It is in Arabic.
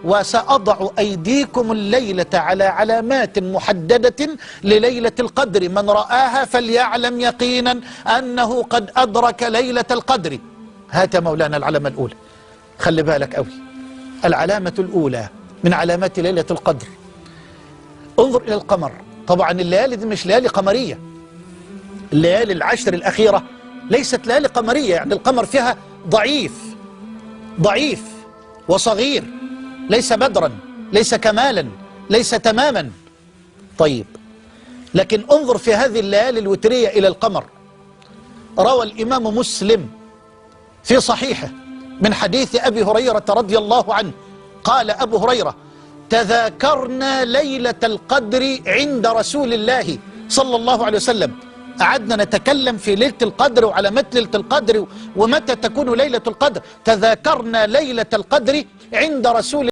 وسأضع أيديكم الليلة على علامات محددة لليلة القدر، من رآها فليعلم يقينا أنه قد أدرك ليلة القدر. هات مولانا العلامة الأولى، خلي بالك أوي. العلامة الأولى من علامات ليلة القدر، انظر إلى القمر. طبعا الليالي دي مش ليالي قمرية، الليالي العشر الأخيرة ليست ليالي قمرية، يعني القمر فيها ضعيف وصغير، ليس بدرا، ليس كمالا، ليس تماما. طيب، لكن انظر في هذه الليالي الوترية إلى القمر. روى الإمام مسلم في صحيحه من حديث أبي هريرة رضي الله عنه، قال أبو هريرة: تذاكرنا ليلة القدر عند رسول الله صلى الله عليه وسلم. قعدنا نتكلم في ليلة القدر وعلامات ليلة القدر ومتى تكون ليلة القدر. تذاكرنا ليلة القدر عند رسول